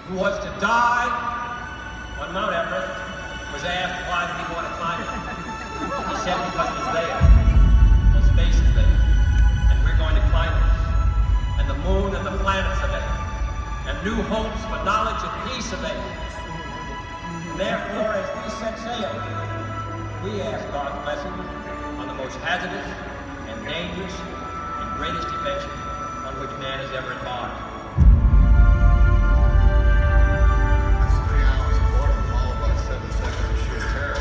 who was to die on Mount Everest, was asked why did he want to climb it. He said because it was there. Well, space is there, and we're going to climb it. And the moon and the planets are there, and new hopes for knowledge and peace are there. And therefore, as we set sail, we ask God's blessing on the most hazardous and dangerous and greatest adventure on which man has ever embarked. That's 3 hours of boredom followed by 7 seconds of sheer terror.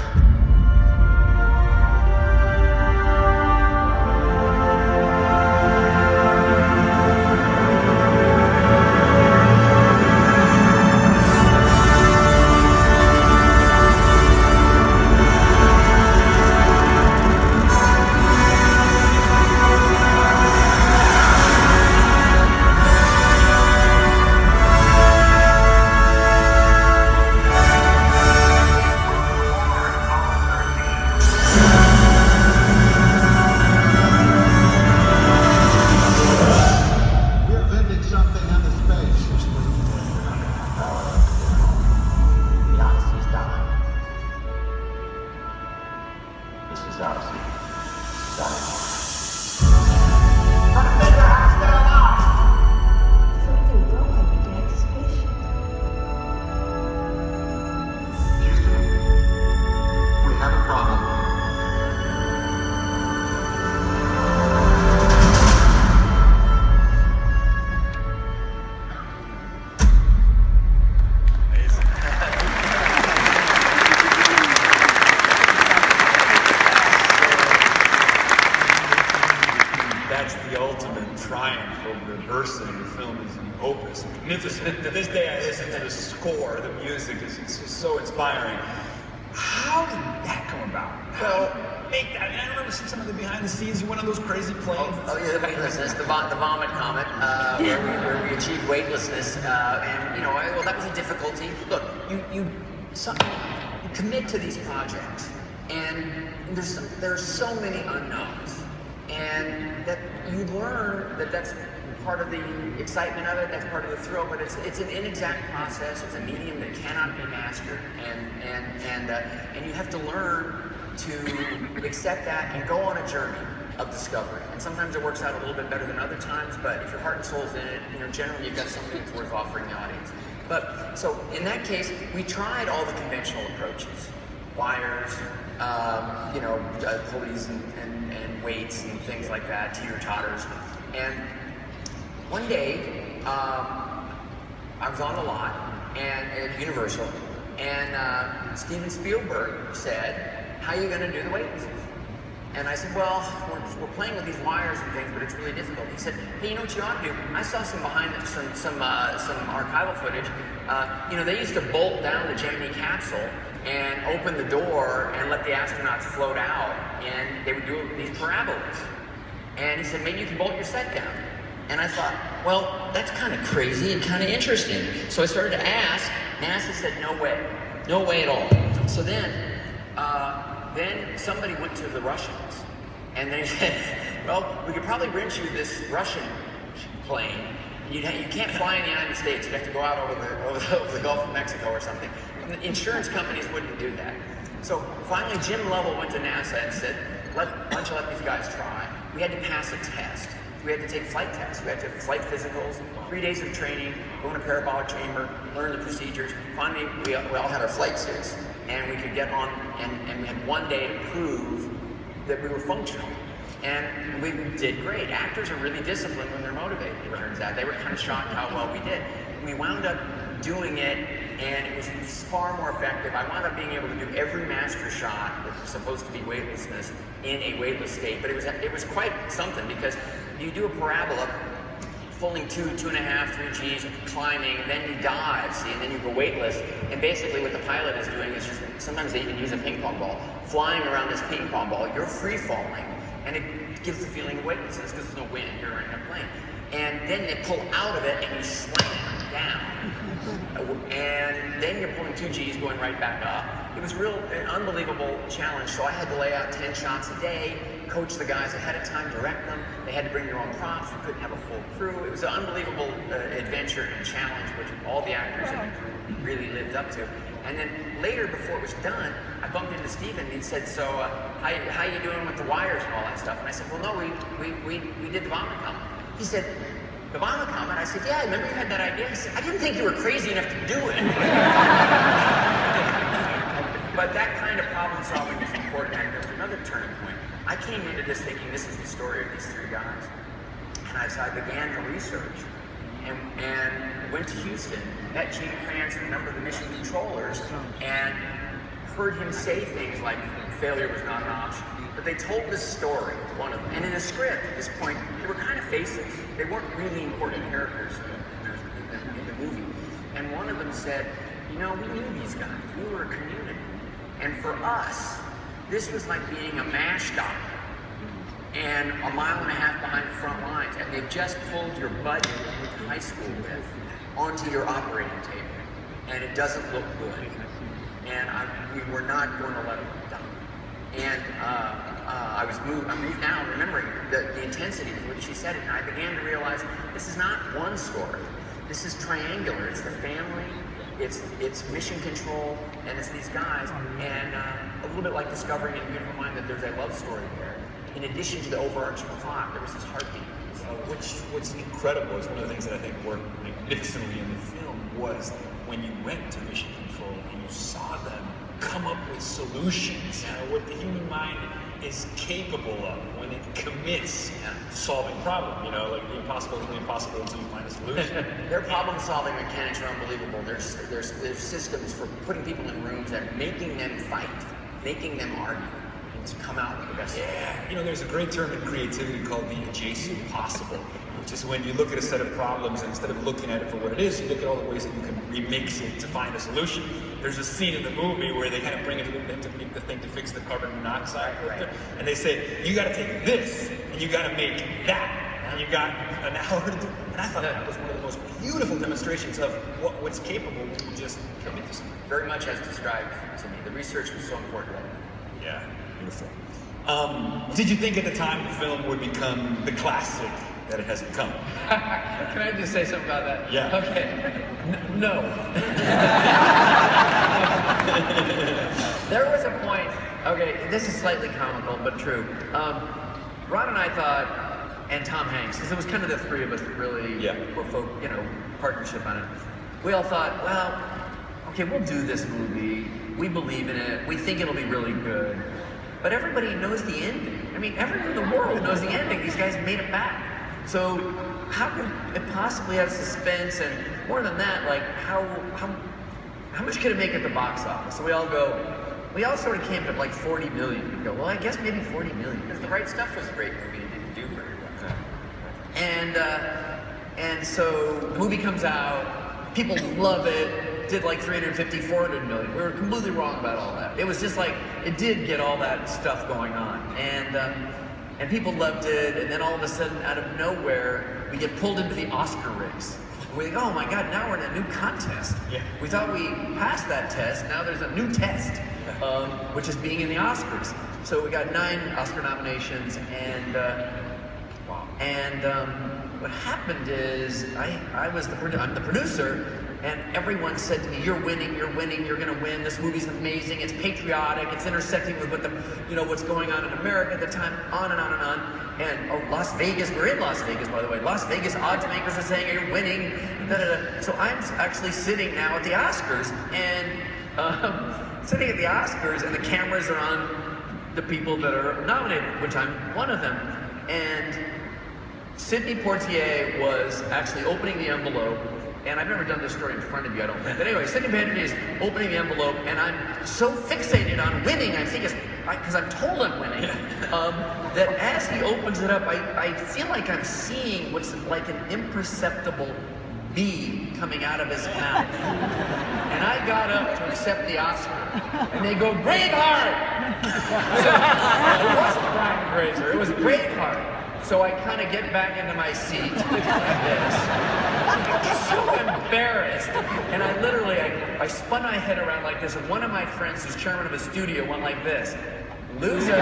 To this day, I listen to the score. The music is just so inspiring. How did that come about? Well, make that. I remember seeing some of the behind the scenes. You went on those crazy planes. Oh yeah, the weightlessness, the vomit comet, where we achieved weightlessness, and well, that was a difficulty. Look, you commit to these projects, and there's so many unknowns, and that you learn that's part of the excitement of it, that's part of the thrill, but it's an inexact process, it's a medium that cannot be mastered, and you have to learn to accept that and go on a journey of discovery. And sometimes it works out a little bit better than other times, but if your heart and soul's in it, generally you've got something that's worth offering the audience. But, so in that case, we tried all the conventional approaches. Wires, pulleys and weights and things like that, teeter-totters. And one day, I was on the lot at Universal, and Steven Spielberg said, "How are you going to do the weightlessness?" And I said, "Well, we're playing with these wires and things, but it's really difficult." He said, "Hey, you know what you ought to do? I saw some archival footage. They used to bolt down the Gemini capsule and open the door and let the astronauts float out, and they would do these parabolas." And he said, "Maybe you can bolt your set down." And I thought, well, that's kind of crazy and kind of interesting. So I started to ask. NASA said, no way at all. So then somebody went to the Russians, and they said, well, we could probably rent you this Russian plane. You can't fly in the United States. You'd have to go out over the Gulf of Mexico or something. And the insurance companies wouldn't do that. So finally, Jim Lovell went to NASA and said, why don't you let these guys try? We had to pass a test. We had to take flight tests. We had to have flight physicals, 3 days of training, go in a parabolic chamber, learn the procedures. Finally, we all had our flight suits, and we could get on, and we had 1 day to prove that we were functional. And we did great. Actors are really disciplined when they're motivated, it turns out. They were kind of shocked how well we did. We wound up doing it, and it was far more effective. I wound up being able to do every master shot that was supposed to be weightlessness in a weightless state. But it was quite something, because you do a parabola, pulling 2.5, 3 Gs, climbing, and then you dive, see, and then you go weightless. And basically what the pilot is doing is just, sometimes they even use a ping pong ball, flying around this ping pong ball. You're free falling, and it gives the feeling of weightlessness because there's no wind, you're in a plane. And then they pull out of it and you slam down. And then you're pulling 2 Gs going right back up. It was an unbelievable challenge, so I had to lay out 10 shots a day, coach the guys ahead of time, direct them. They had to bring their own props. We couldn't have a full crew. It was an unbelievable adventure and challenge, which all the actors in the crew really lived up to. And then later, before it was done, I bumped into Steven and he said, so how you doing with the wires and all that stuff? And I said, well, no, we did the vomit comet. He said, the vomit comet? I said, yeah, I remember you had that idea. He said, I didn't think you were crazy enough to do it. But that kind of problem solving is important. And there's another turning point. I came into this thinking this is the story of these three guys. And as I began to research, and went to Houston, met Gene Kranz, a number of the mission controllers, and heard him say things like failure was not an option. But they told this story, one of them. And in the script, at this point, they were kind of faces. They weren't really important characters in the movie. And one of them said, you know, we knew these guys. We were a community. And for us, this was like being a MASH doctor and a mile and a half behind the front lines, and they've just pulled your budget you went to high school with onto your operating table, and it doesn't look good. And we were not going to let them die. And I moved now, remembering the intensity with which she said it, and I began to realize this is not one story. This is triangular. It's the family, it's mission control, and it's these guys, and a little bit like discovering in Beautiful Mind that there's a love story there. In addition to the overarching plot, there was this heartbeat. What's incredible is one of the things that I think worked magnificently in the film was when you went to Mission Control and you saw them come up with solutions, what the human mind is capable of when it commits to solving problems. Like the impossible is the impossible until you find a solution. Their problem-solving mechanics are unbelievable. There's systems for putting people in rooms and making them fight, making them argue. To come out with the best. Yeah, there's a great term in creativity called the adjacent possible, which is when you look at a set of problems and instead of looking at it for what it is, you look at all the ways that you can remix it to find a solution. There's a scene in the movie where they kind of bring it to the thing to fix the carbon monoxide filter, and they say, you got to take this and you got to make that, and you got an hour to do. And I thought that was one of the most beautiful demonstrations of what's capable when you just commit to something. Very much as described to me. The research was so important. Yeah. Beautiful. Did you think at the time the film would become the classic that it has become? Can I just say something about that? Yeah. Okay. No. There was a point, okay, this is slightly comical, but true. Ron and I thought, and Tom Hanks, because it was kind of the three of us that really were partnership on it. We all thought, well, okay, we'll do this movie. We believe in it. We think it'll be really good. But everybody knows the ending. I mean, everyone in the world knows the ending. These guys made it back. So how could it possibly have suspense? And more than that, like how much could it make at the box office? So we all sort of came to like 40 million. We go, well, I guess maybe 40 million. Because The Right Stuff was a great movie. It didn't do very well. And so the movie comes out. People love it. Did like 350, 400 million. We were completely wrong about all that. It was just like, it did get all that stuff going on. And people loved it, and then all of a sudden, out of nowhere, we get pulled into the Oscar race. We think, oh my God, now we're in a new contest. Yeah. We thought we passed that test, now there's a new test, which is being in the Oscars. So we got 9 Oscar nominations, and what happened is, I'm the producer, and everyone said to me, you're winning, you're gonna win, this movie's amazing, it's patriotic, it's intersecting with what's going on in America at the time, on and on and on. And Las Vegas, we're in Las Vegas, by the way, Las Vegas odds makers are saying you're winning, da, da, da. So I'm actually sitting now at the Oscars, and and the cameras are on the people that are nominated, which I'm one of them. And Sidney Poitier was actually opening the envelope, and I've never done this story in front of you, I don't think. But anyway, Sidney Poitier is opening the envelope, and I'm so fixated on winning, I think it's because I'm told I'm winning, that as he opens it up, I feel like I'm seeing what's like an imperceptible bee coming out of his mouth. And I got up to accept the Oscar, and they go, Braveheart! So, it wasn't Brian Grazer, it was Braveheart. So I kind of get back into my seat like this, so embarrassed. And I literally, I spun my head around like this, and one of my friends, who's chairman of a studio, went like this, loser.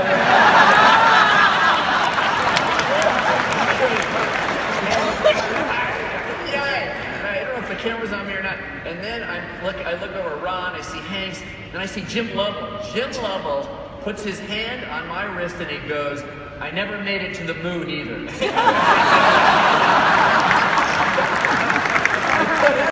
camera's on me or not. And then I look over at Ron, I see Hanks, then I see Jim Lovell. Jim Lovell puts his hand on my wrist and he goes, "I never made it to the moon either."